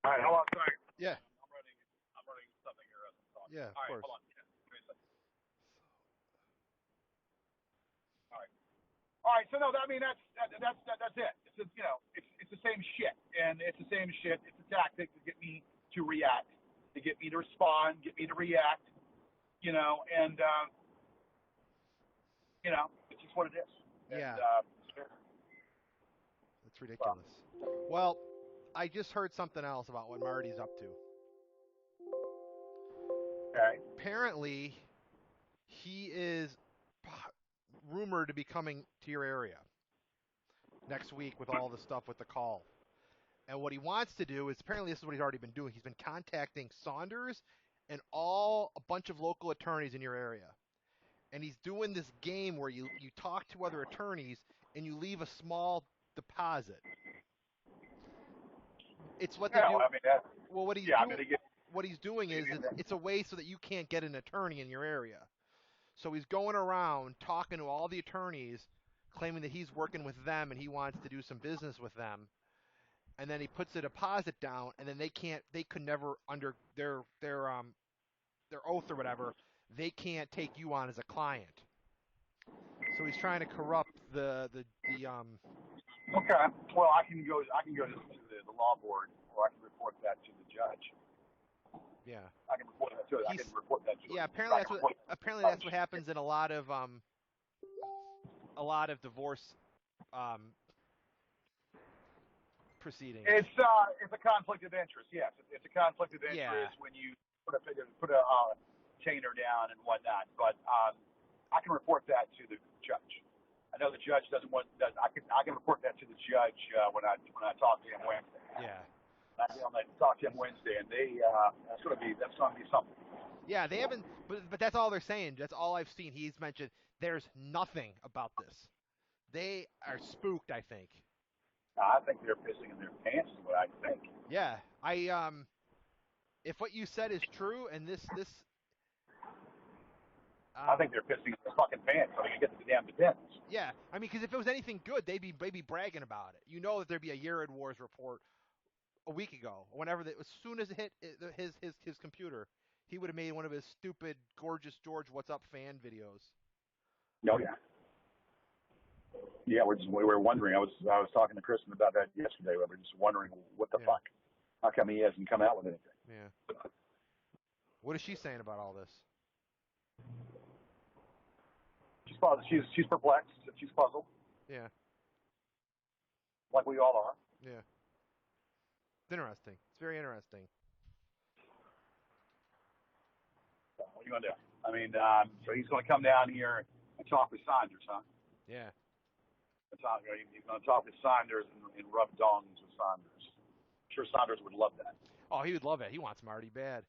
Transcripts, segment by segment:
All right, hold on, sorry. Yeah. I'm running something here as I'm talking. Yeah, of course. Hold on. Yeah, give me a second. All right. So no, I mean that's it. It's just, it's the same shit, and it's the same shit. It's a tactic to get me to react, to get me to respond, get me to react, and it's just what it is. Yeah. And, That's ridiculous. Well, I just heard something else about what Marty's up to. Okay. Apparently, he is rumored to be coming to your area next week with all the stuff with the call. And what he wants to do is, apparently this is what he's already been doing. He's been contacting Saunders and a bunch of local attorneys in your area. And he's doing this game where you talk to other attorneys and you leave a small deposit. It's what they do. I mean, well, what he's doing is it's a way so that you can't get an attorney in your area. So he's going around talking to all the attorneys, claiming that he's working with them and he wants to do some business with them. And then he puts a deposit down, and then they could never, under their oath or whatever, they can't take you on as a client. So he's trying to corrupt the Okay. Well, I can go to the law board, or I can report that to the judge. Yeah. I can report that to it. I can report that to Yeah, apparently that's what happens in a lot of divorce proceedings. It's a conflict of interest. Yes, it's a conflict of interest when you put a retainer down and whatnot. But I can report that to the judge. I know the judge doesn't want that. I can report that to the judge when I talk to him Wednesday. Yeah. I'm going to talk to him Wednesday, and that's going to be something. Yeah, they haven't, but that's all they're saying. That's all I've seen. He's mentioned there's nothing about this. They are spooked, I think. I think they're pissing in their pants is what I think. Yeah, if what you said is true, and this I think they're pissing in their fucking pants so they can get the damn defense. Yeah, I mean, because if it was anything good, they'd be bragging about it. You know that there'd be a Yarid Wars report a week ago, whenever as soon as it hit his computer, he would have made one of his stupid, gorgeous George What's Up fan videos. Oh yeah. Yeah, we were wondering. I was talking to Kristen about that yesterday. We were just wondering what the fuck. How come he hasn't come out with anything? Yeah. What is she saying about all this? She's perplexed. She's puzzled. Yeah. Like we all are. Yeah. It's interesting. It's very interesting. What are you gonna do? I mean, so he's gonna come down here and talk with Saunders, huh? Yeah. He's going to talk with Saunders and rub dongs with Saunders. I'm sure Saunders would love that. Oh, he would love it. He wants Marty bad.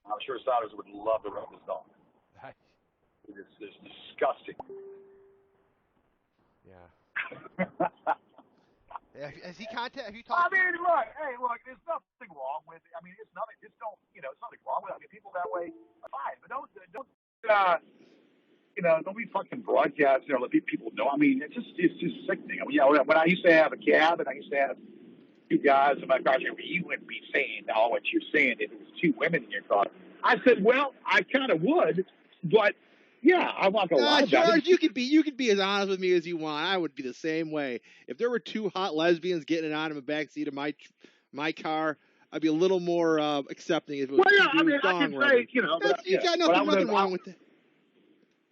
I'm sure Saunders would love to rub his dong. It's disgusting. Yeah. Has he contacted? Have you talked? I mean, look. There's nothing wrong with it. I mean, it's nothing. Just don't. It's nothing wrong with it. I mean, people that way are fine, but don't be fucking broadcasting or let people know. I mean, it's just sickening. I mean, when I used to have a cab and I used to have two guys in my car, you wouldn't be saying all what you're saying if it was two women in your car. I said, well, I kind of would, but yeah, I'm not gonna lie. George, you could be as honest with me as you want. I would be the same way. If there were two hot lesbians getting it on in the backseat of my car, I'd be a little more accepting if it was I mean, I can say, you got nothing wrong with it.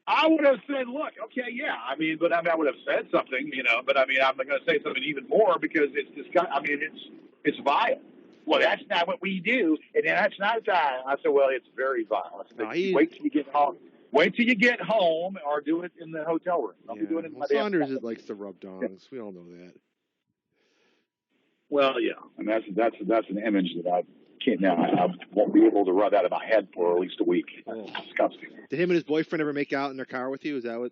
I would have said, look, okay, yeah. I mean, but I would have said something, but I mean, I'm going to say something even more because it's vile. Well, that's not what we do, and that's not vile. I said, well, it's very vile. I said, wait till you get home. Wait till you get home, or do it in the hotel room. Don't be doing it in my Saunders likes to rub dongs. Yeah. We all know that. Well, yeah, and that's an image that I can't now. I won't be able to rub out of my head for at least a week. Oh. It's disgusting. Did him and his boyfriend ever make out in their car with you? Is that what,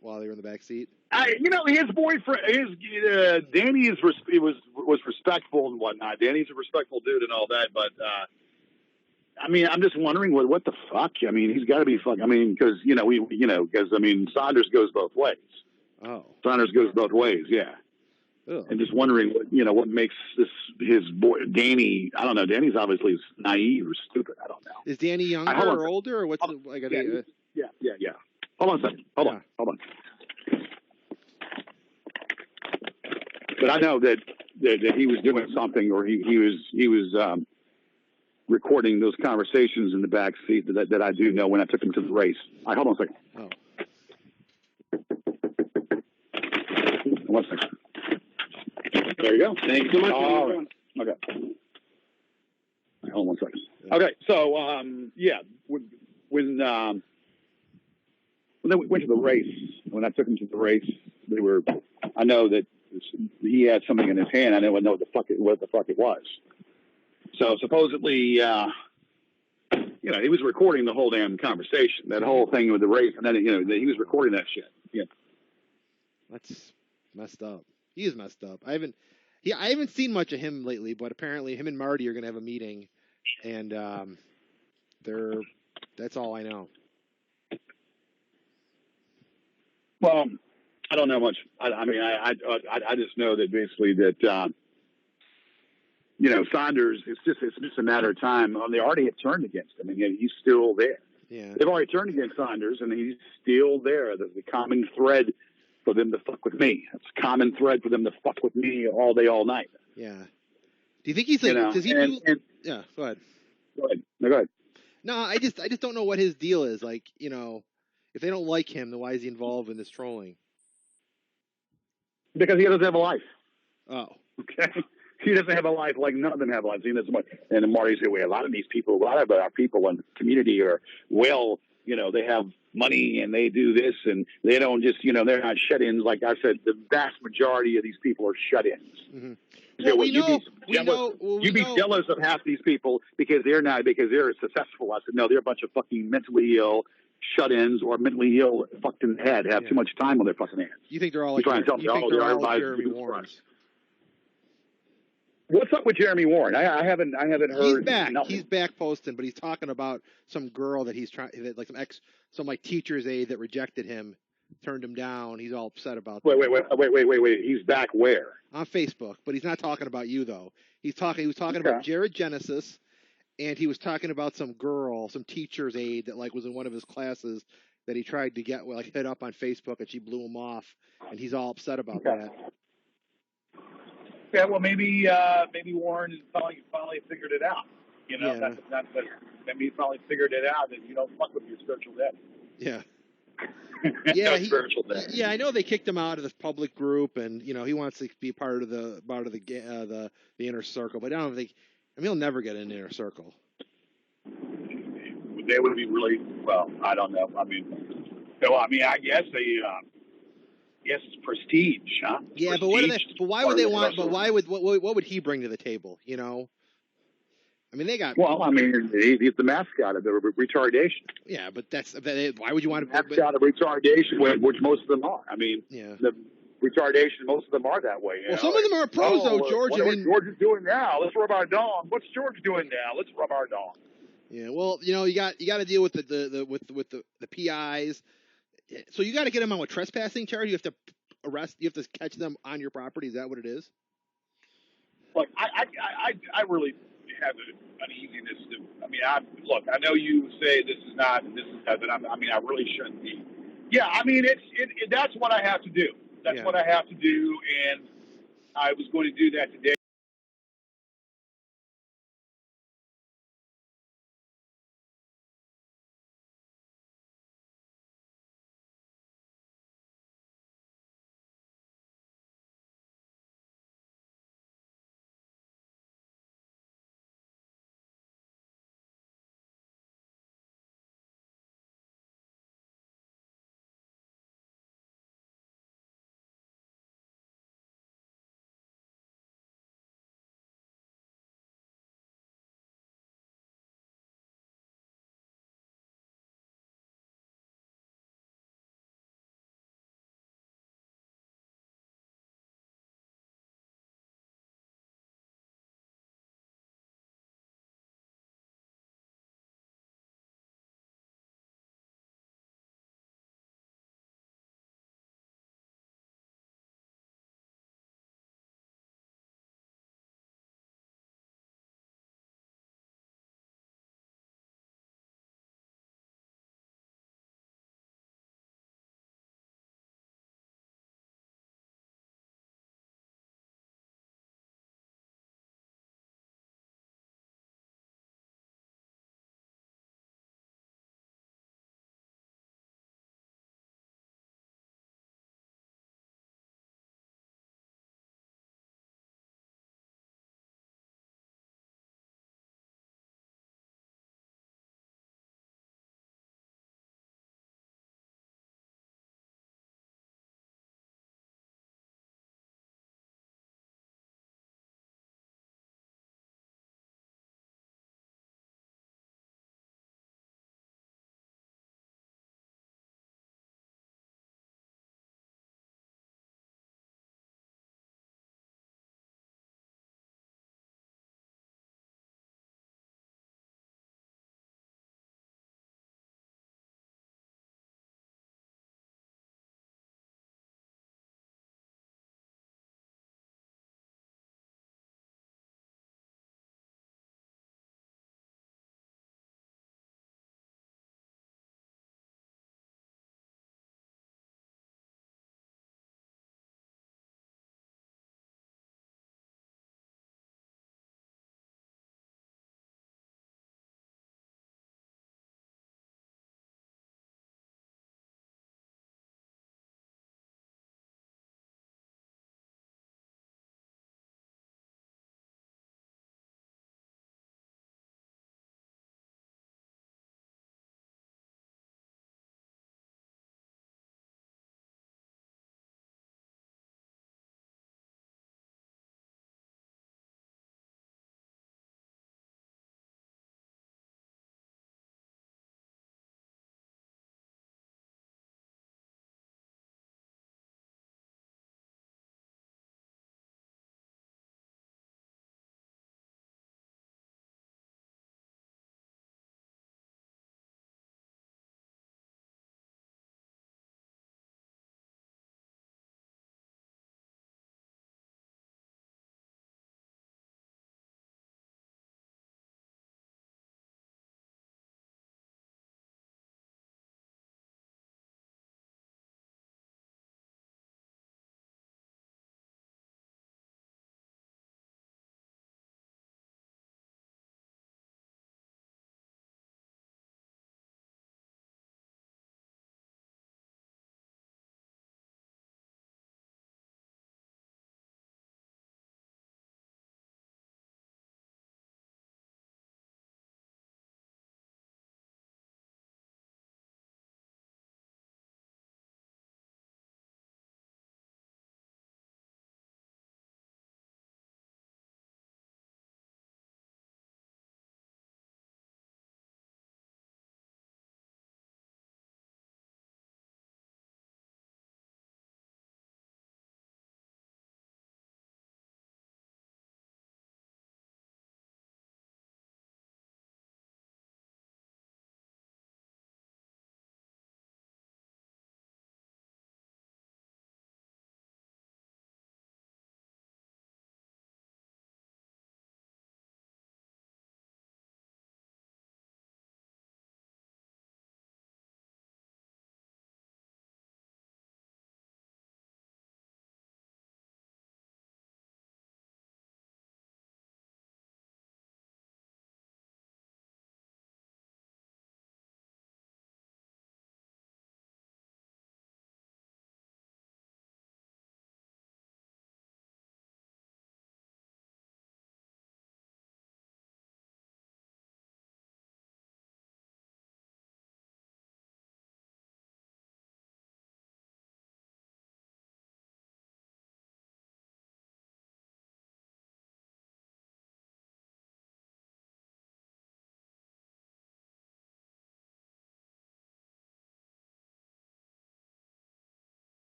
while they were in the back seat? His boyfriend, Danny was respectful and whatnot. Danny's a respectful dude and all that, but I mean, I'm just wondering what the fuck. I mean, he's got to be fuck. I mean, because Saunders goes both ways. Oh, Saunders goes both ways. Yeah. Ugh. and just wondering what makes his boy Danny. I don't know. Danny's obviously naive or stupid. I don't know. Is Danny younger or older, or what's like? Yeah. Hold on a second. Hold on. But I know that he was doing something, or he was recording those conversations in the back seat that I do know when I took him to the race. Hold on a second. Oh. 1 second. There you go. Thank you so much. Okay. Hold on 1 second. Okay, so when they went to the race, when I took him to the race, I know that he had something in his hand. I didn't know what the fuck it was. So supposedly, he was recording the whole damn conversation, that whole thing with the race, and then he was recording that shit. Yeah, that's messed up. He is messed up. I haven't seen much of him lately, but apparently him and Marty are gonna have a meeting, and that's all I know. Well, I don't know much. I just know that basically that Saunders. It's just a matter of time. They already have turned against him, and yet he's still there. Yeah, they've already turned against Saunders, and he's still there. The common thread for them to fuck with me. It's a common thread for them to fuck with me all day, all night. Yeah. Do you think he's like? Does he do? Yeah. Go ahead. Go ahead. No, go ahead. No, I just don't know what his deal is. Like, if they don't like him, then why is he involved in this trolling? Because he doesn't have a life. Oh. Okay. He doesn't have a life like none of them have lives. And Marty said, a lot of these people, a lot of our people in the community are, they have money and they do this and they don't just, they're not shut-ins. Like I said, the vast majority of these people are shut-ins. Mm-hmm. Well, you'd be jealous of half these people because they're successful. I said, no, they're a bunch of fucking mentally ill shut-ins or mentally ill fucking head, have too much time on their fucking hands. You think they're all like Jeremy Warrens? What's up with Jeremy Warren? I haven't heard. He's back. Nothing. He's back posting, but he's talking about some girl that he's trying, like some teacher's aide that rejected him, turned him down. He's all upset about that. Wait. He's back where? On Facebook, but he's not talking about you though. He was talking about Jared Genesis, and he was talking about some girl, some teacher's aide that was in one of his classes that he tried to get hit up on Facebook, and she blew him off, and he's all upset about that. Yeah, well, maybe Warren has finally figured it out. Maybe he finally figured it out that you don't fuck with your spiritual dead. Yeah. Spiritual dead. Yeah, I know they kicked him out of this public group, and he wants to be part of the inner circle, but I don't think. He'll never get in the inner circle. They would be really well. I don't know. I guess they. Yes, it's prestige, huh? It's yeah, prestige. But why would they want? But what would he bring to the table? They got. Well, he's the mascot of the retardation. Yeah, but why would you want to? Mascot of retardation, which most of them are. The retardation, most of them are that way. Some of them are pros, though, George. What George is doing now? Let's rub our dong. What's George doing now? Let's rub our dong. Yeah, well, you got to deal with the PIs. So you got to get them on a trespassing charge. You have to arrest. You have to catch them on your property. Is that what it is? Look, I really have an uneasiness to. I know you say this is not and this is that, but I really shouldn't be. Yeah, that's what I have to do. That's what I have to do, and I was going to do that today.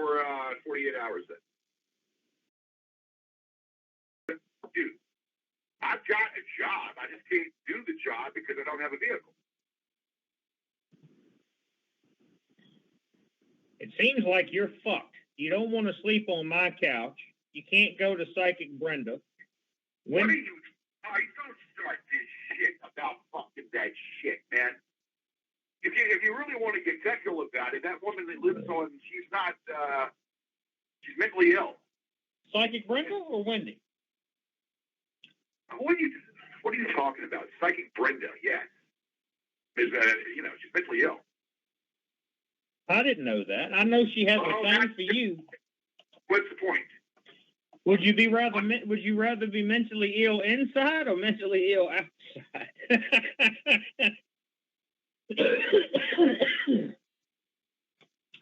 for 48 hours then. Dude, I've got a job. I just can't do the job because I don't have a vehicle. It seems like you're fucked. You don't want to sleep on my couch. You can't go to Psychic Brenda. What are you? Don't start this shit about fucking that shit, man. If you really want to get technical about it, that woman that lives on, she's not, she's mentally ill. Psychic Brenda or Wendy? What are you talking about? Psychic Brenda, yes. Is she's mentally ill. I didn't know that. I know she has a thing for you. What's the point? Would you rather be mentally ill inside or mentally ill outside?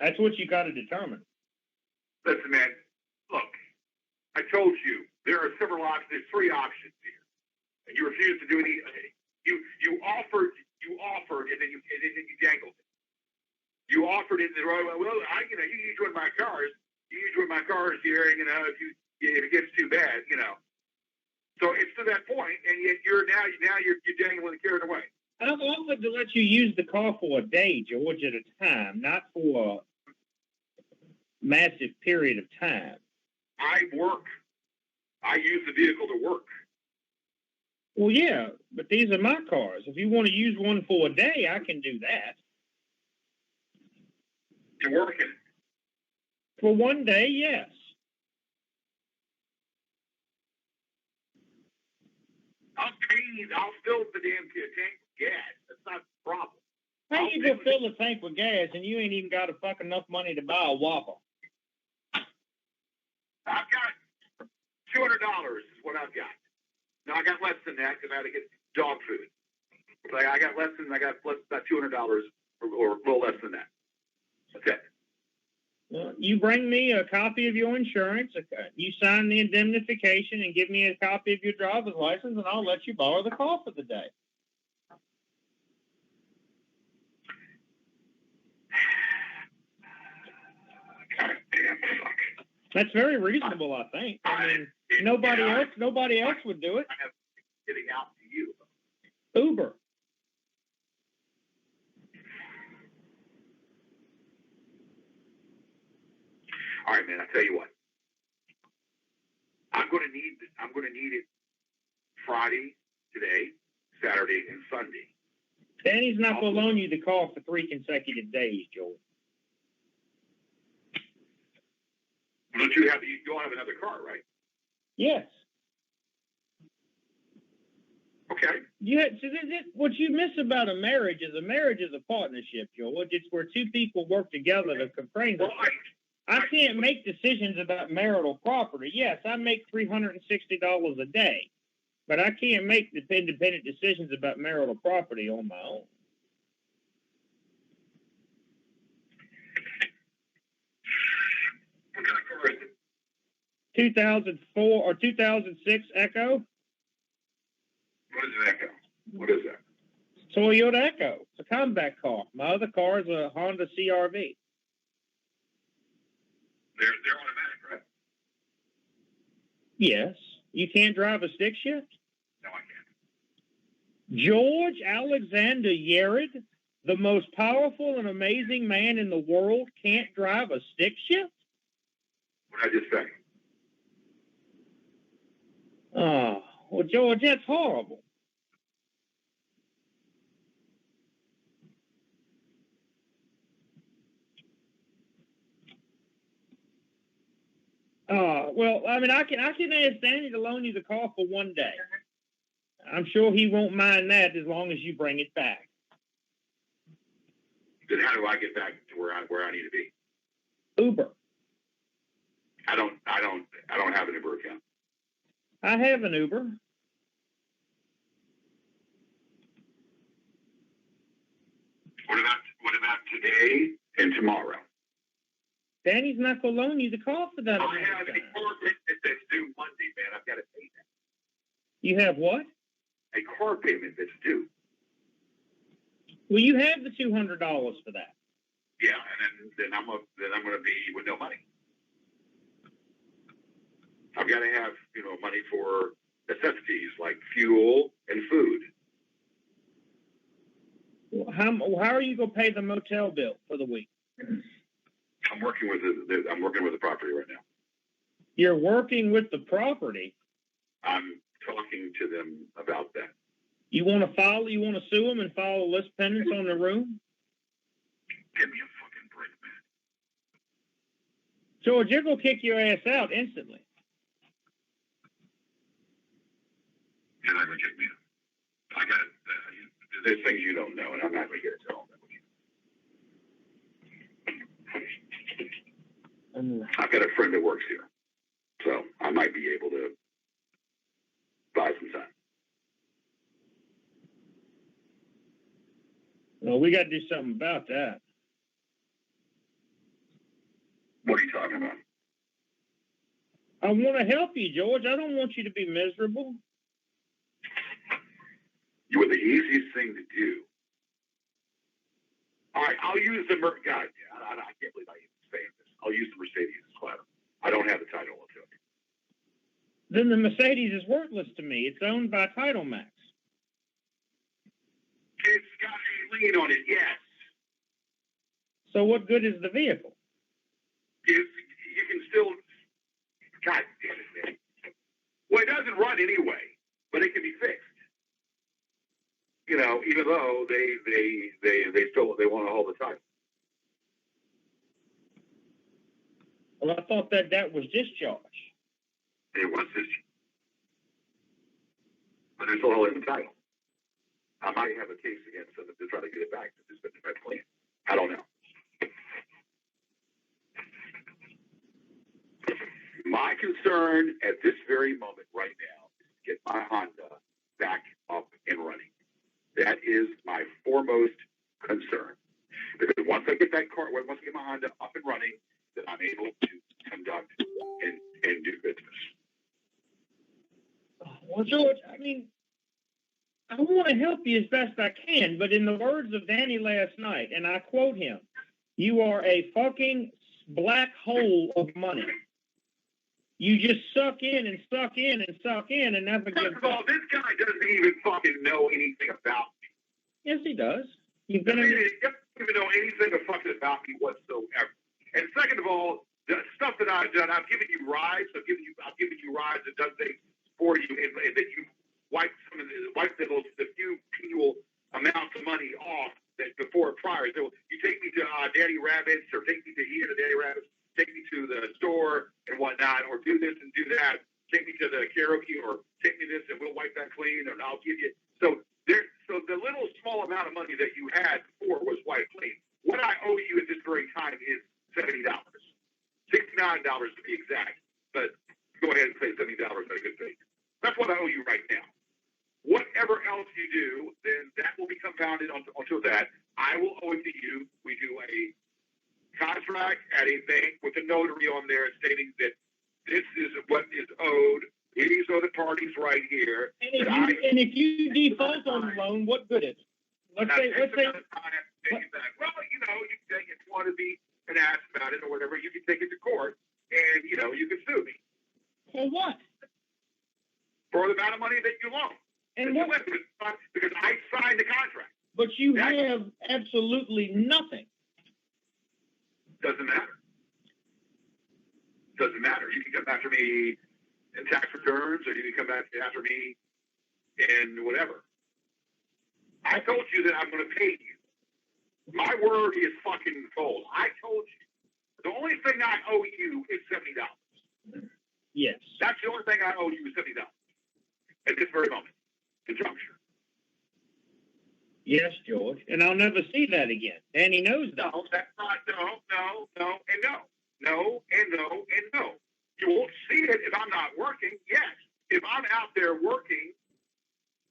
That's what you got to determine. Listen, man. Look, I told you there are several options. There's 3 options here, and you refused to do any. You offered, and then you dangled it. You offered it in the right way. Well, you use one of my cars. You use one of my cars here. If it gets too bad, So it's to that point, and yet you're dangling the carrot away. I've offered to let you use the car for a day, George, at a time, not for a massive period of time. I work. I use the vehicle to work. Well, yeah, but these are my cars. If you want to use one for a day, I can do that. To work in it. For one day, yes. I'll fill the damn tank with gas. That's not the problem. How you gonna fill the tank with gas and you ain't even got enough money to buy a Whopper? I've got $200 is what I've got. No, I got less than that because I had to get dog food. But I got about $200 or a little less than that. That's it. Well, you bring me a copy of your insurance, you sign the indemnification, and give me a copy of your driver's license, and I'll let you borrow the car for the day. God damn fuck. That's very reasonable, I think. I mean, nobody else would do it. I'm getting out to you. Uber. All right, man. I tell you what. I'm going to need it Friday, today, Saturday, and Sunday. Danny's not going to loan you the car for 3 consecutive days, Joel. Don't you don't have another car, right? Yes. Okay. Yeah. So what you miss about a marriage is a partnership, Joel. It's where 2 people work together to complain. Well, I can't make decisions about marital property. Yes, I make $360 a day, but I can't make independent decisions about marital property on my own. What kind of car is it? 2004 or 2006 Echo. What is an Echo? What is that? Toyota Echo. It's a combat car. My other car is a Honda CR-V. They're automatic, right? Yes. You can't drive a stick shift? No, I can't. George Alexander Yarid, the most powerful and amazing man in the world, can't drive a stick shift? What did I just say? Oh, well, George, that's horrible. Well, I mean, I can ask Danny to loan you the car for one day. I'm sure he won't mind that as long as you bring it back. Then how do I get back to where I need to be? Uber. I don't have an Uber account. I have an Uber. What about today and tomorrow? Danny's not going to loan you the car for that. I have a car payment that's due Monday, man. I've got to pay that. You have what? A car payment that's due. Well, you have the $200 for that. Yeah, and then I'm going to be with no money. I've got to have, money for necessities like fuel and food. How are you going to pay the motel bill for the week? I'm working with the property right now. You're working with the property? I'm talking to them about that. You want to sue them and file a list pendants on the room? Give me a fucking break, man. George, you're going to kick your ass out instantly. You're not going to kick me out. I got there's things you don't know, and I'm not going to get to tell them. I've got a friend that works here, so I might be able to buy some time. Well, we got to do something about that. What are you talking about? I want to help you, George. I don't want you to be miserable. You were the easiest thing to do. All right, I'll use the God. I can't believe I even saying this. I'll use the Mercedes as I don't have the title to it. Then the Mercedes is worthless to me. It's owned by Title Max. It's got a lien on it, yes. So what good is the vehicle? You can still. God damn it, man. Well, it doesn't run anyway, but it can be fixed. Even though they want to hold the title. Well, I thought that was discharge. It was discharge. But they're still holding the title. I might have a case against them to try to get it back. It's been clean. I don't know. My concern at this very moment right now is to get my Honda back up and running. That is my foremost concern. Because once I get my Honda up and running, then I'm able to conduct and do business. Well, George, I want to help you as best I can, but in the words of Danny last night, and I quote him, you are a fucking black hole of money. You just suck in and suck in and suck in and never First of all, this guy doesn't even fucking know anything about me. Yes, he does. He doesn't even know anything fucking about me whatsoever. And second of all, the stuff that I've done, I've given you rides. I've given you rides that does things for you, and that you wipe the few penal amounts of money off that before prior. So you take me to Daddy Rabbit's, or take me to here to Daddy Rabbit's, take me to the store and whatnot, or do this and do that. Take me to the karaoke, or take me this and we'll wipe that clean, and I'll give you. So the little small amount of money that you had before was wiped clean. What I owe you at this very time is $70, $69 to be exact. But go ahead and say $70 at a good thing. That's what I owe you right now. Whatever else you do, then that will be compounded onto that. I will owe it to you. We do a contract at a bank with a notary on there stating that this is what is owed. These are the parties right here. And if you default on the loan, what good is it? Let's say. Well, you can take it. If you want to be an ass about it or whatever, you can take it to court, and you can sue me. For what? For the amount of money that you loan. And what? Because I signed the contract. But you have absolutely nothing. Doesn't matter. Doesn't matter. You can come after me in tax returns, or you can come after me in whatever. I told you that I'm going to pay you. My word is fucking gold. I told you. The only thing I owe you is $70. Yes. That's the only thing I owe you is $70 at this very moment, in juncture. Yes, George. And I'll never see that again. And he knows that. No, that's not. No, and no. No, and no, and no. You won't see it if I'm not working. Yes. If I'm out there working,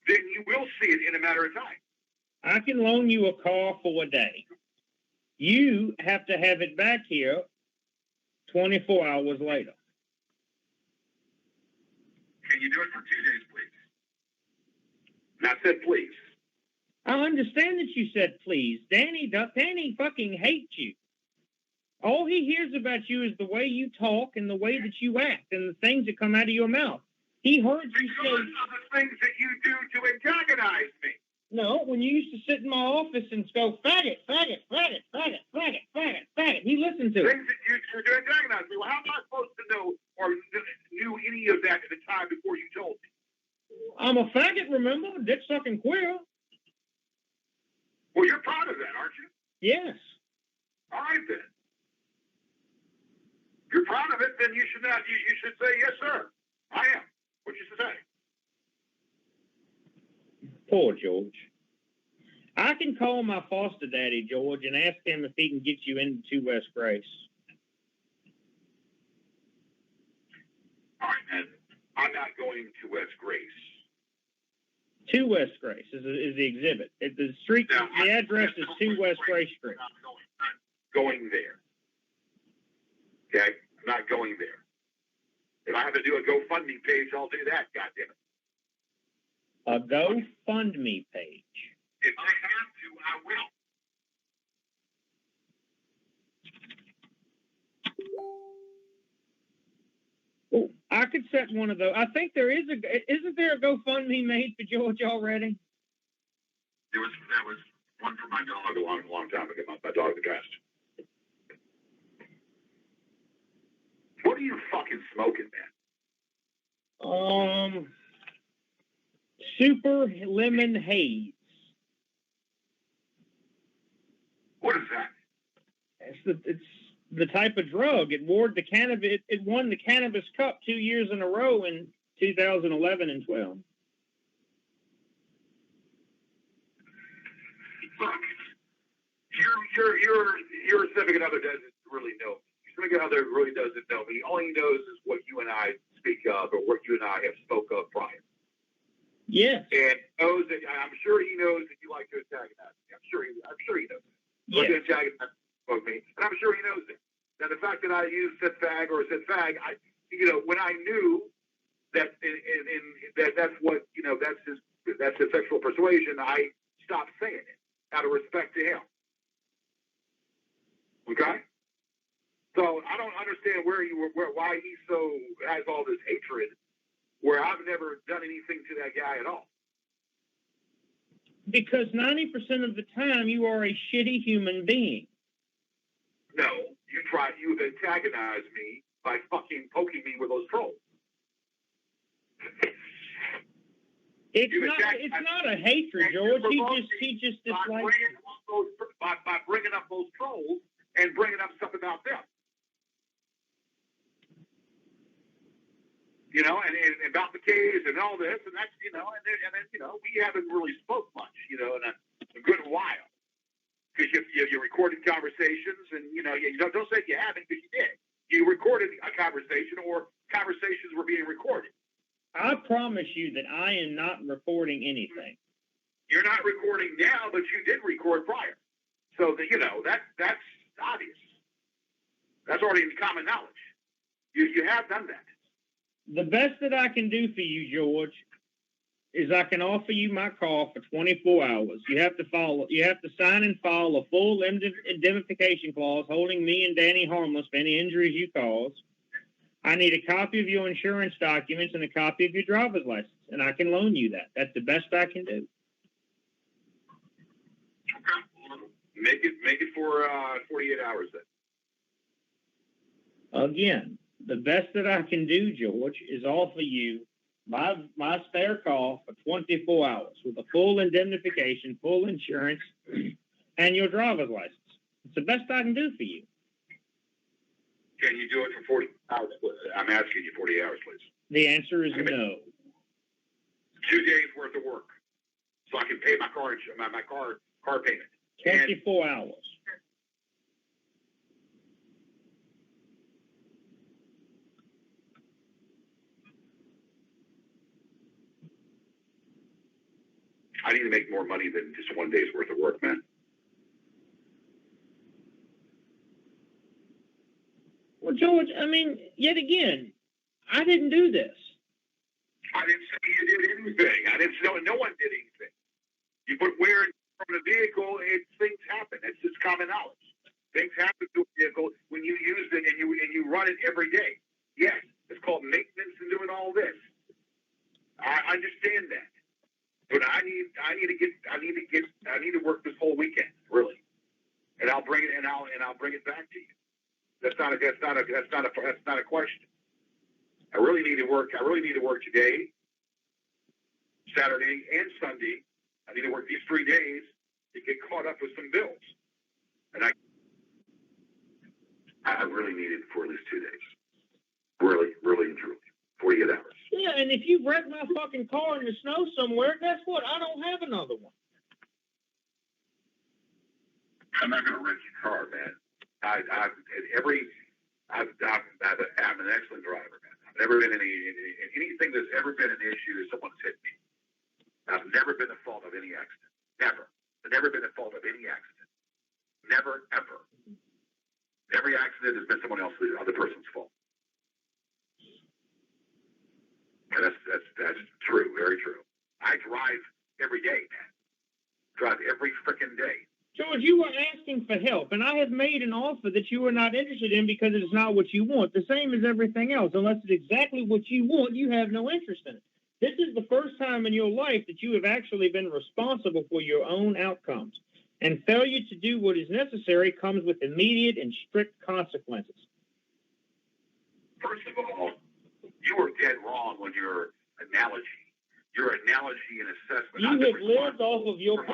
then you will see it in a matter of time. I can loan you a car for a day. You have to have it back here 24 hours later. Can you do it for 2 days, please? And I said, please. I understand that you said please. Danny fucking hates you. All he hears about you is the way you talk and the way that you act and the things that come out of your mouth. He heard you say... Because of the things that you do to antagonize me. No, when you used to sit in my office and go, faggot, faggot, faggot, faggot, faggot, faggot, faggot, he listened to it. Things that you do to antagonize me. Well, how am I supposed to know or knew any of that at the time before you told me? I'm a faggot, remember? Dick-sucking queer. Well, you're proud of that, aren't you? Yes. All right, then. If you're proud of it, then you should not. You should say, yes, sir, I am. What you should say. Poor George. I can call my foster daddy, George, and ask him if he can get you into 2 West Grace. All right, man. I'm not going to West Grace. 2 West Grace is the exhibit. The street, Now, the address is 2 West Grace Street. I'm not going there. Okay? I'm not going there. If I have to do a GoFundMe page, I'll do that, goddammit. A GoFundMe page. If I have to, I will. Well, I could set one of those. I think there is isn't there a GoFundMe made for George already? That was one for my dog a long time ago. My dog passed. What are you fucking smoking, man? Super lemon haze. What is that? It's the type of drug. It won the Cannabis Cup 2 years in a row in 2011 and 12. Look, your significant other doesn't really know me. Your significant other really doesn't know me. All he knows is what you and I speak of, or what you and I have spoke of prior. Yes. And knows that I'm sure he knows that you like to antagonize me. I'm sure he knows that. You like to antagonize me, and I'm sure he knows it. Now the fact that I use said fag or said fag, when I knew that that's what that's his sexual persuasion, I stopped saying it out of respect to him. Okay. So I don't understand why he has all this hatred, where I've never done anything to that guy at all. Because 90% of the time you are a shitty human being. No, you've antagonized me by fucking poking me with those trolls. It's not a hatred, George. He just dislikes by bringing up those trolls and bringing up stuff about them. And about the caves and all this, and that's, and then we haven't really spoke much, in a good while. Because you recorded conversations, and, you don't say you haven't, because you did. You recorded a conversation, or conversations were being recorded. I promise you that I am not recording anything. You're not recording now, but you did record prior. So, that's obvious. That's already common knowledge. You have done that. The best that I can do for you, George, is I can offer you my car for 24 hours. You have to sign and file a full indemnification clause holding me and Danny harmless for any injuries you cause. I need a copy of your insurance documents and a copy of your driver's license, and I can loan you that. That's the best I can do. Okay. Make it for 48 hours then. Again, the best that I can do, George, is offer you my spare car for 24 hours with a full indemnification, full insurance, and your driver's license. It's the best I can do for you. Can you do it for 40 hours? I'm asking you 40 hours, please. The answer is no. 2 days worth of work, so I can pay my car payment. 24 hours. I need to make more money than just 1 day's worth of work, man. Well, George, yet again, I didn't do this. I didn't say you did anything. I didn't say no one did anything. You put wear from the vehicle, things happen. It's just common knowledge. Things happen to a vehicle when you use it and you run it every day. Yes, it's called maintenance and doing all this. I understand that, but I need to work this whole weekend, really, and I'll bring it bring it back to you. That's not a question. I really need to work today, Saturday, and Sunday. I need to work these 3 days to get caught up with some bills, and I really need it for at least 2 days. Really, really and truly. 48 hours. Yeah, and if you wreck my fucking car in the snow somewhere, guess what? I don't have another one. I'm not going to wreck your car, man. I'm an excellent driver, man. I've never been anything that's ever been an issue is someone's hit me. I've never been the fault of any accident. Never. I've never been the fault of any accident. Never, ever. Every accident has been someone else's, the other person's fault. And that's true, very true. I drive every day, man. Drive every freaking day. George, you were asking for help, and I have made an offer that you are not interested in because it is not what you want. The same as everything else. Unless it's exactly what you want, you have no interest in it. This is the first time in your life that you have actually been responsible for your own outcomes. And failure to do what is necessary comes with immediate and strict consequences. First of all, you were dead wrong on your analogy. Your analogy and assessment. You have lived off of your...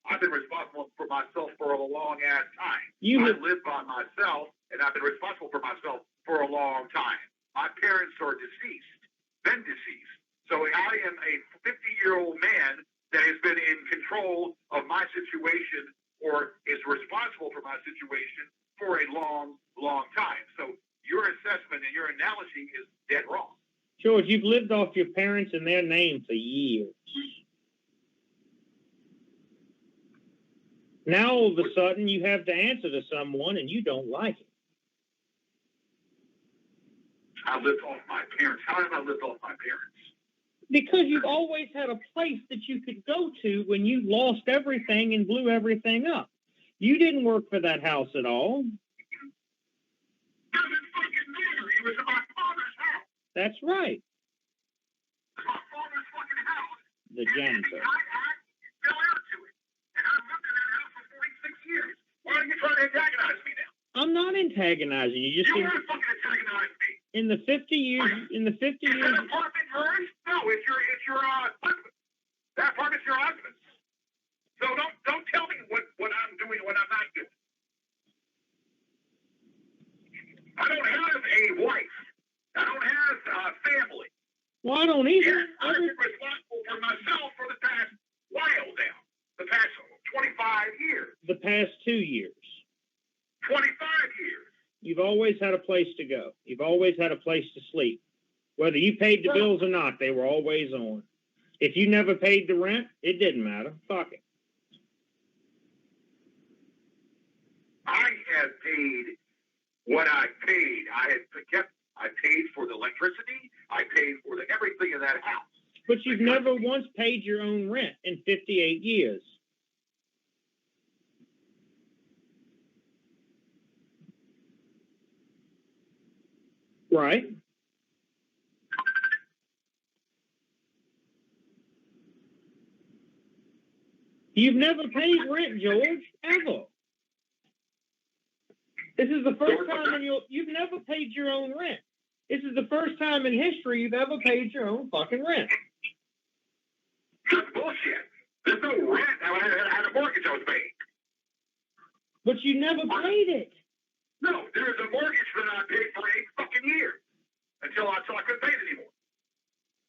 I've been responsible for myself for a long-ass time. I live by myself, and I've been responsible for myself for a long time. My parents are been deceased. So I am a 50-year-old man that has been in control of my situation or is responsible for my situation for a long, long time. So your assessment and your analogy is dead wrong. George, you've lived off your parents and their name for years. Now, all of a sudden, you have to answer to someone, and you don't like it. I lived off my parents. How have I lived off my parents? Because you've always had a place that you could go to when you lost everything and blew everything up. You didn't work for that house at all. Doesn't fucking matter. It was my father's house. That's right. My father's fucking house. The janitor. I fell into it. And I've lived in that house for 46 years. Why are you trying to antagonize me now? I'm not antagonizing you. You want to fucking antagonize me. In the 50 years... Is that apartment yours? No, it's your husband. That apartment's your husband's. So don't tell me what I'm doing and what I'm not doing. I don't have a wife. I don't have a family. Well, I don't either. Yes, I've been responsible for myself for the past while now. The past 25 years. The past 2 years. 25 years. You've always had a place to go. You've always had a place to sleep. Whether you paid the bills or not, they were always on. If you never paid the rent, it didn't matter. Fuck it. I have paid what I paid. I paid for the electricity. I paid for everything in that house. But you've never once paid your own rent in 58 years. Right? You've never paid rent, George, ever. This is the first time you've never paid your own rent. This is the first time in history you've ever paid your own fucking rent. That's bullshit. There's no rent. I had a mortgage I was paying. But you never paid it. No, there's a mortgage that I paid for 8 fucking years until I couldn't pay it anymore.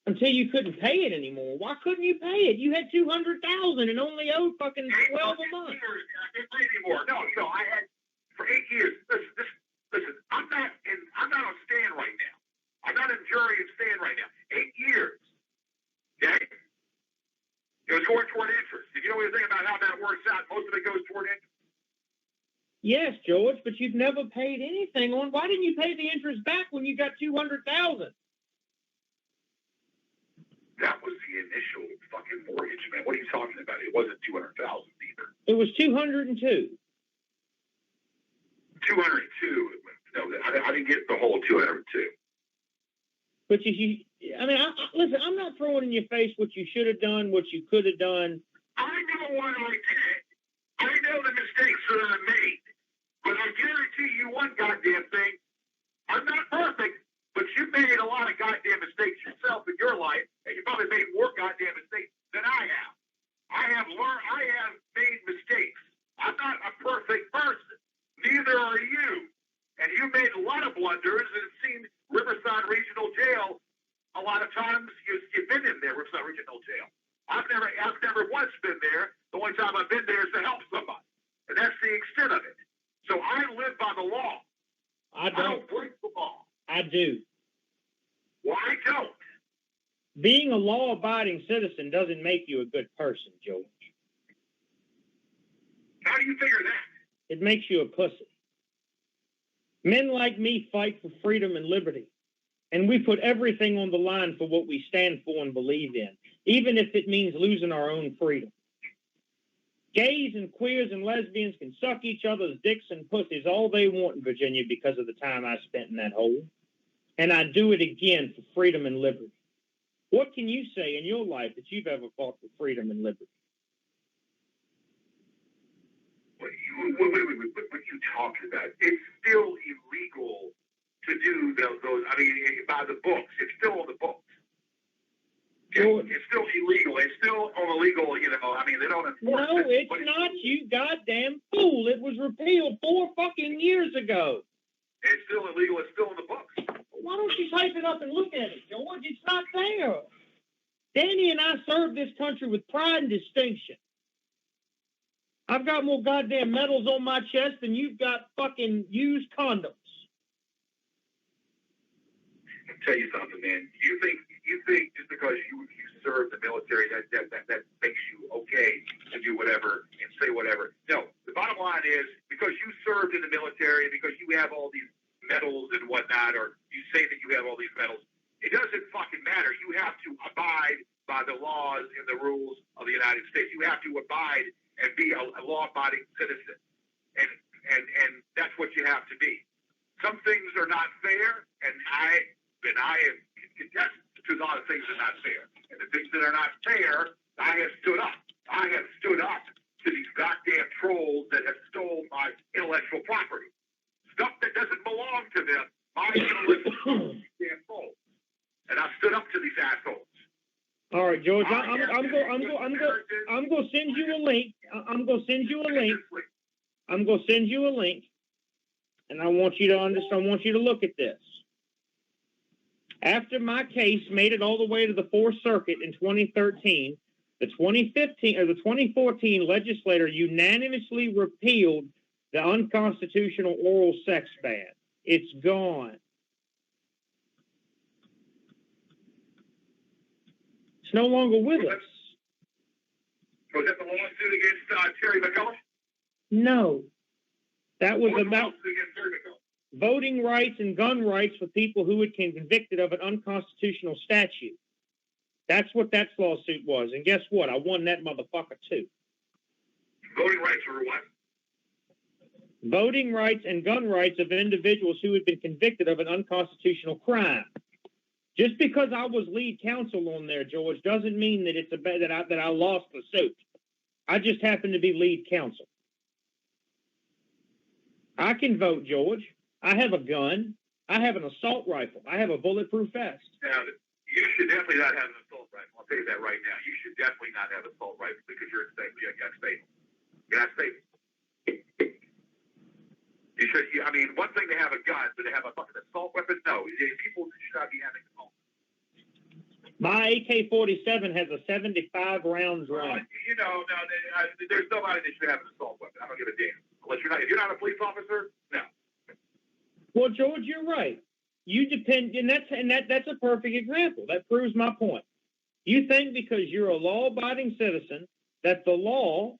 Until you couldn't pay it anymore. Why couldn't you pay it? You had $200,000 and only owed fucking 12 a month. I couldn't pay anymore. No, I had for 8 years. Listen. I'm not on stand right now. I'm not in jury and stand right now. 8 years. Okay. It was going toward interest. If you know anything about how that works out, most of it goes toward interest. Yes, George, but you've never paid anything on. Why didn't you pay the interest back when you got $200,000? That was the initial fucking mortgage, man. What are you talking about? It wasn't $200,000 either. It was $202,000. 202. No, I didn't get the whole 202. But listen, I'm not throwing in your face what you should have done, what you could have done. I know what I did. I know the mistakes that I made. But I guarantee you one goddamn thing. I'm not perfect, but you made a lot of goddamn mistakes yourself in your life, and you probably made more goddamn mistakes than I have. I have made mistakes. I'm not a perfect person. Neither are you. And you made a lot of blunders and seen Riverside Regional Jail. A lot of times you've been in there, Riverside Regional Jail. I've never once been there. The only time I've been there is to help somebody. And that's the extent of it. So I live by the law. I don't break the law. I do. Well, I don't. Being a law-abiding citizen doesn't make you a good person, George. How do you figure that? It makes you a pussy. Men like me fight for freedom and liberty. And we put everything on the line for what we stand for and believe in, even if it means losing our own freedom. Gays and queers and lesbians can suck each other's dicks and pussies all they want in Virginia because of the time I spent in that hole. And I do it again for freedom and liberty. What can you say in your life that you've ever fought for freedom and liberty? What are you talking about? It's still illegal to do those. I mean, by the books. It's still on the books. It's still illegal. It's still illegal, I mean, they don't enforce it. No, it's not, you goddamn fool. It was repealed 4 fucking years ago. It's still illegal. It's still in the books. Why don't you type it up and look at it, George? It's not there. Danny and I served this country with pride and distinction. I've got more goddamn medals on my chest than you've got fucking used condoms. I'll tell you something, man. You think just because you served the military that makes you okay to do whatever and say whatever. No, the bottom line is because you served in the military, because you have all these medals and whatnot, or you say that you have all these medals, it doesn't fucking matter. You have to abide by the laws and the rules of the United States. You have to abide and be a law-abiding citizen, and that's what you have to be. Some things are not fair, and I have contested to a lot of things that are not fair. And the things that are not fair, I have stood up. I have stood up to these goddamn trolls that have stolen my intellectual property. Stuff that doesn't belong to them, my intellectual property, damn trolls. And I've stood up to these assholes. All right, George, I'm going to send you a link. I'm going to send you a link. I'm going to send you a link. And I want you to understand, I want you to look at this. After my case made it all the way to the 4th Circuit in 2013, the 2014 legislature unanimously repealed the unconstitutional oral sex ban. It's gone. It's no longer with us. Was that the lawsuit against Terry McCullough? No. That was about voting rights and gun rights for people who had been convicted of an unconstitutional statute. That's what that lawsuit was. And guess what? I won that motherfucker too. Voting rights for what? Voting rights and gun rights of individuals who had been convicted of an unconstitutional crime. Just because I was lead counsel on there, George, doesn't mean that it's that I lost the suit. I just happened to be lead counsel. I can vote, George. I have a gun. I have an assault rifle. I have a bulletproof vest. Now, you should definitely not have an assault rifle. I'll tell you that right now. You should definitely not have an assault rifle because you're unstable. You're not stable. You should. I mean, one thing to have a gun, but to have a fucking assault weapon, no. People should not be having assault. My AK-47 has a 75-round drum. There's nobody that should have an assault weapon. I don't give a damn. Unless if you're not a police officer, no. Well, George, you're right. You depend, and that's a perfect example. That proves my point. You think because you're a law-abiding citizen that the law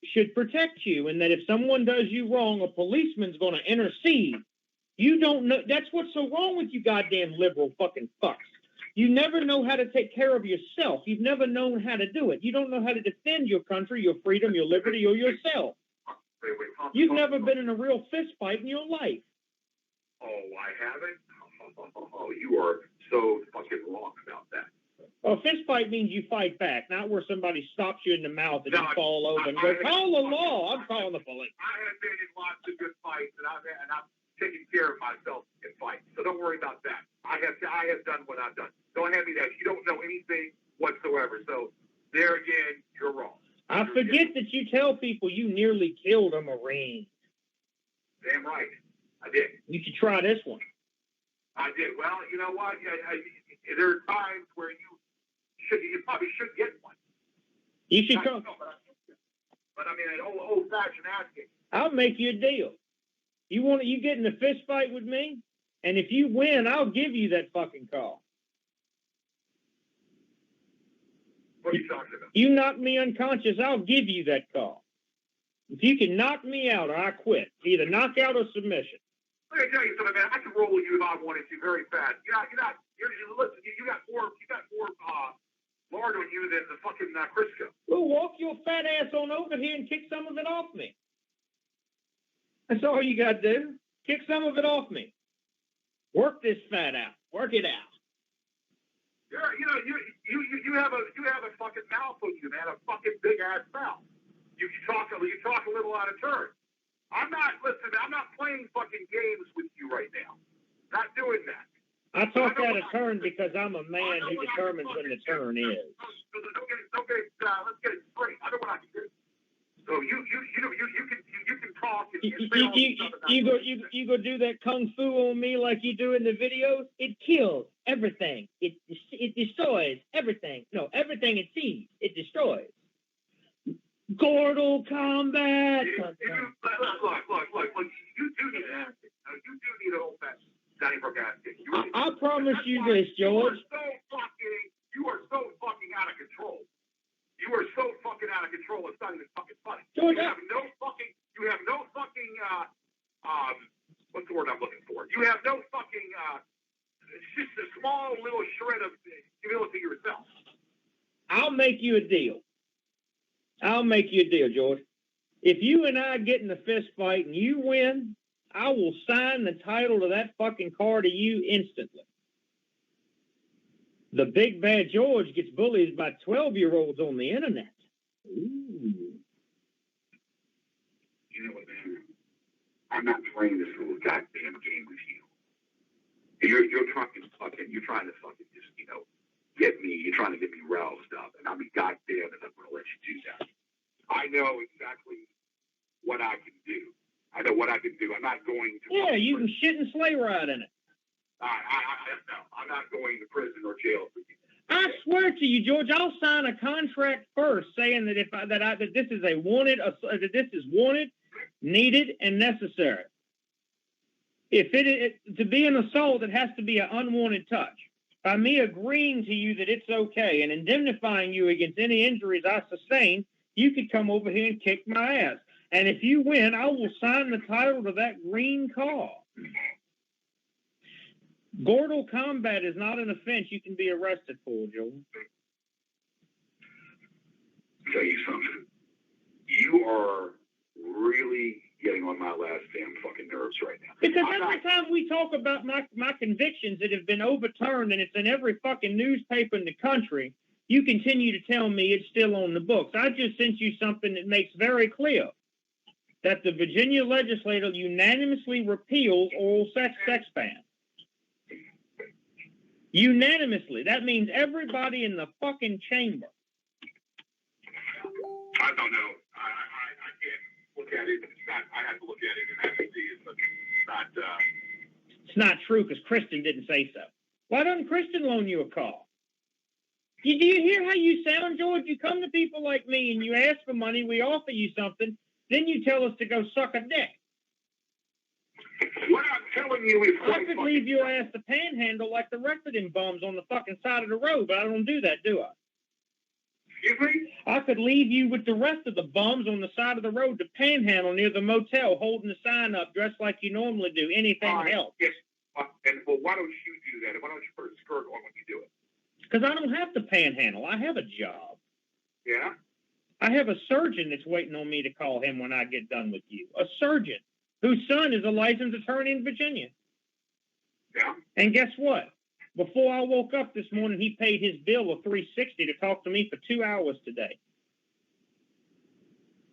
should protect you, and that if someone does you wrong, a policeman's going to intercede. You don't know. That's what's so wrong with you goddamn liberal fucking fucks. You never know how to take care of yourself. You've never known how to do it. You don't know how to defend your country, your freedom, your liberty, or yourself. You've never been in a real fist fight in your life. Oh, I haven't? Oh, you are so fucking wrong about that. A fist fight means you fight back, not where somebody stops you in the mouth and you fall over and go, call the law. I'm calling the police. I have been in lots of good fights, and I've taken care of myself in fights. So don't worry about that. I have done what I've done. Don't hand me that. You don't know anything whatsoever. So there again, you're wrong. I forget that you tell people you nearly killed a Marine. Damn right. I did. You should try this one. I did. Well, you know what? There are times where you probably should get one. You should come. But I mean, an old-fashioned asking. I'll make you a deal. You get in a fist fight with me, and if you win, I'll give you that fucking call. What are you talking about? You knock me unconscious, I'll give you that call. If you can knock me out, or I quit. Either knockout or submission. Let me tell you something, man. I can roll you if I wanted to very fast. You got more lard on you than the fucking Crisco. Well, walk your fat ass on over here and kick some of it off me. That's all you got to do. Kick some of it off me. Work this fat out. Work it out. You have a fucking mouth on you, man. A fucking big ass mouth. You talk a little out of turn. I'm not playing fucking games with you right now. Not doing that. I talk out of turn because I'm a man who determines when the turn is. Let's get it straight. I know what I can do. So you can talk. And you go do that kung fu on me like you do in the videos. It kills everything. It destroys everything. No, everything it sees. It destroys. Mortal Kombat. Look. You do need an acting. You do need an old-fashioned Donnybrook acting. I promise you this, George. You are so fucking out of control. You are so fucking out of control. It's not even fucking funny. George, you have no fucking. What's the word I'm looking for? You have no fucking. It's just a small little shred of humility yourself. I'll make you a deal. George. If you and I get in a fist fight and you win, I will sign the title to that fucking car to you instantly. The big bad George gets bullied by 12-year-olds on the internet. Ooh. You know what, man? I'm not playing this little goddamn game with you. You're trying to fucking just, get me. You're trying to get me roused up, and I'll be goddamn if I'm going to let you do that. I know exactly what I can do. I know what I can do. I'm not going to. Yeah, you can shit and sleigh ride in it. No, I'm not going to prison or jail for you. I swear to you, George, I'll sign a contract first saying that that this is that this is wanted, needed, and necessary. If to be an assault, it has to be an unwanted touch. By me agreeing to you that it's okay and indemnifying you against any injuries I sustain, you could come over here and kick my ass. And if you win, I will sign the title to that green car. Mortal Kombat is not an offense you can be arrested for, Joe. Tell you something. You are really getting on my last damn fucking nerves right now. Because every time we talk about my convictions that have been overturned and it's in every fucking newspaper in the country, you continue to tell me it's still on the books. I just sent you something that makes very clear that the Virginia legislature unanimously repealed oral sex ban. Unanimously. That means everybody in the fucking chamber. I don't know. I can't look at it. I have to look at it and have to see it. It's not true because Kristen didn't say so. Why doesn't Kristen loan you a call? Do you hear how you sound, George? You come to people like me and you ask for money, we offer you something, then you tell us to go suck a dick. What I'm telling you is... I could leave your ass to panhandle like the rest of them bums on the fucking side of the road, but I don't do that, do I? Excuse me? I could leave you with the rest of the bums on the side of the road to panhandle near the motel, holding the sign up, dressed like you normally do. Anything helps. Yes. Why don't you do that? Why don't you put a skirt on when you do it? Because I don't have to panhandle. I have a job. Yeah? I have a surgeon that's waiting on me to call him when I get done with you. A surgeon whose son is a licensed attorney in Virginia. Yeah. And guess what? Before I woke up this morning, he paid his bill of $360 to talk to me for 2 hours today.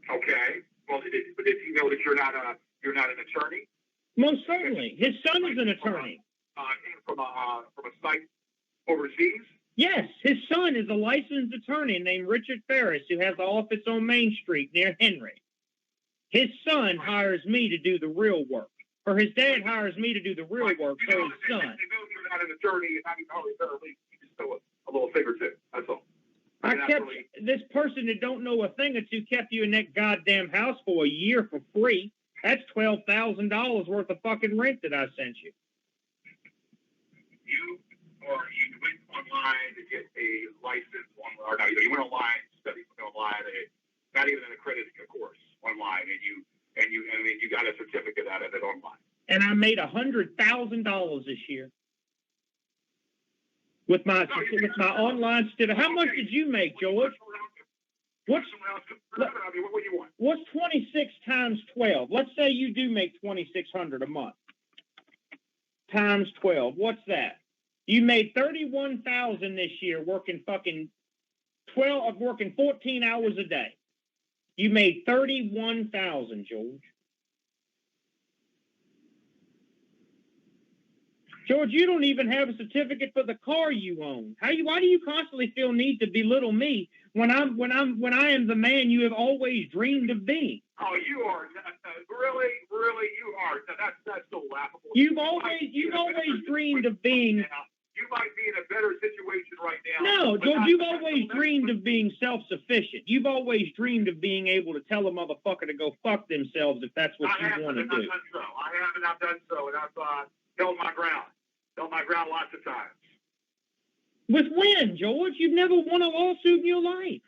Okay. Well, did you know that you're not an attorney? Most certainly. His son is an attorney. From a site overseas? Yes, his son is a licensed attorney named Richard Ferris, who has an office on Main Street near Henry. His son hires me to do the real work. Or his dad hires me to do the real work for his son. You know you're not an attorney, and I mean, you just throw a little finger tip. That's all. This person that don't know a thing or two kept you in that goddamn house for a year for free. That's $12,000 worth of fucking rent that I sent you. You went online to get a license or no, you went online, studied online, not even an accredited course online, and you got a certificate out of it online. And I made $100,000 this year with my online certificate. How much did you make, George? What do you want? What's 26 times 12? Let's say you do make $2,600 a month. Times 12. What's that? You made $31,000 this year working 14 hours a day. You made $31,000, George. George, you don't even have a certificate for the car you own. Why do you constantly feel need to belittle me when I am the man you have always dreamed of being? Oh, you are really, you are. That's so laughable. You've always dreamed of being. You might be in a better situation right now. No, George, you've always dreamed of being self-sufficient. You've always dreamed of being able to tell a motherfucker to go fuck themselves if that's what you want to do. I've done so, and I've held my ground. Held my ground lots of times. With when, George? You've never won a lawsuit in your life.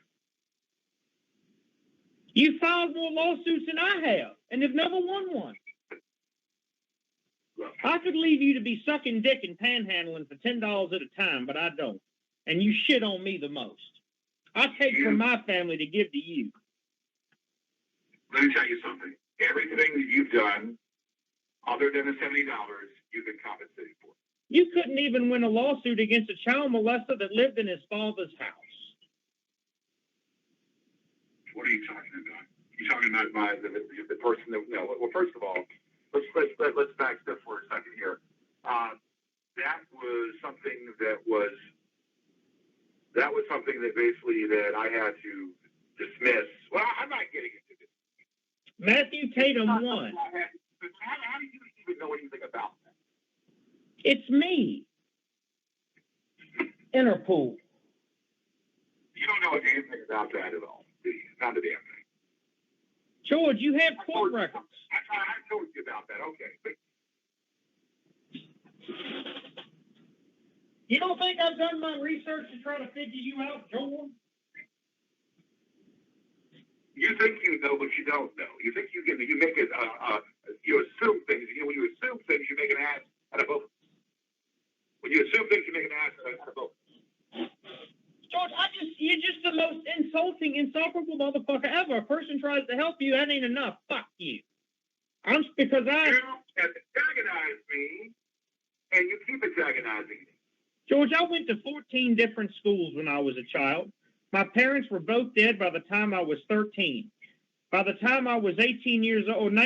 You filed more lawsuits than I have, and have never won one. I could leave you to be sucking dick and panhandling for $10 at a time, but I don't. And you shit on me the most. I take from my family to give to you. Let me tell you something. Everything that you've done, other than the $70, you've been compensated for. You couldn't even win a lawsuit against a child molester that lived in his father's house. What are you talking about? You're talking about the person that, no, well, first of all, let's back step for a second here. That was something that basically that I had to dismiss. Well, I'm not getting into this. Matthew Tatum won. How do you even know anything about that? It's me. Interpol. You don't know anything about that at all, do you? Not a damn thing. George, you have court records. I told you about that. Okay. But you don't think I've done my research to try to figure you out, George? You think you know, but you don't know. You think you make it. You assume things. When you assume things, you make an ass out of both. When you assume things, you make an ass out of both. George, you're just the most insulting, insufferable motherfucker ever. A person tries to help you, that ain't enough. Fuck you. You antagonize me, and you keep antagonizing me. George, I went to 14 different schools when I was a child. My parents were both dead by the time I was 13. By the time I was 19 years old,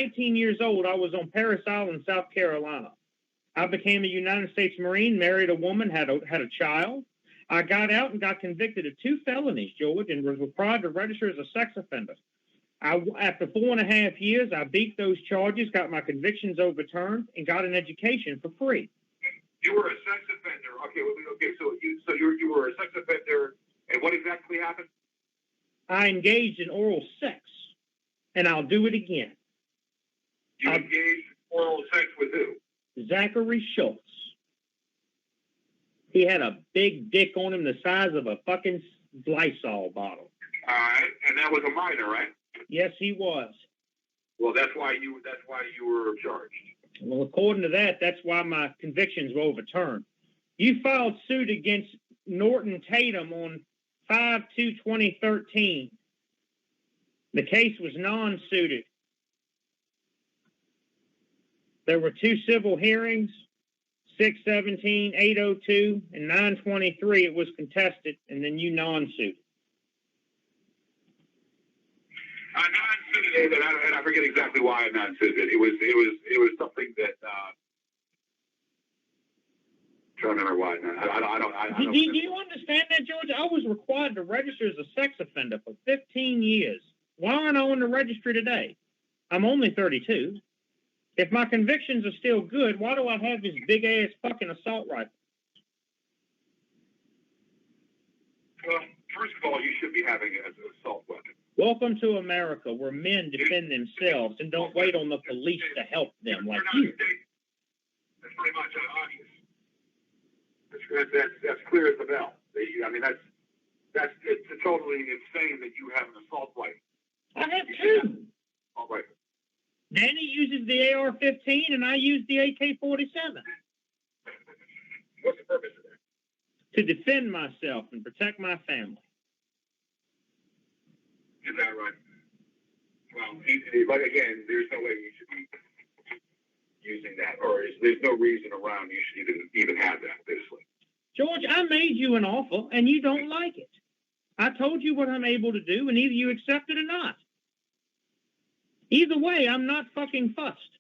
I was on Parris Island, South Carolina. I became a United States Marine, married a woman, had a child. I got out and got convicted of 2 felonies, George, and was required to register as a sex offender. After 4.5 years, I beat those charges, got my convictions overturned, and got an education for free. You were a sex offender. Okay. So you were a sex offender, and what exactly happened? I engaged in oral sex, and I'll do it again. You engaged in oral sex with who? Zachary Schultz. He had a big dick on him the size of a fucking Lysol bottle. All right, and that was a minor, right? Yes, he was. Well, that's why you were charged. Well, according to that, that's why my convictions were overturned. You filed suit against Norton Tatum on 5/2/2013 The case was non-suited. There were 2 civil hearings, 617, 802, and 923. It was contested, and then you non-suited. Non-suited, and I forget exactly why I non-suited. It was something that. I don't remember why. Do you understand that, George? I was required to register as a sex offender for 15 years. Why aren't I on the registry today? I'm only 32. If my convictions are still good, why do I have this big-ass fucking assault rifle? Well, first of all, you should be having it as an assault weapon. Welcome to America, where men defend themselves and don't wait on the police to help them like you. That's pretty much obvious. That's clear as the bell. I mean, that's it's totally insane that you have an assault rifle. I have 2. All right. Danny uses the AR-15 and I use the AK-47. What's the purpose of that? To defend myself and protect my family. Is that right? Well, but again, there's no way you should be using that, or there's no reason around you should even have that, basically. George, I made you an offer and you don't like it. I told you what I'm able to do, and either you accept it or not. Either way, I'm not fucking fussed.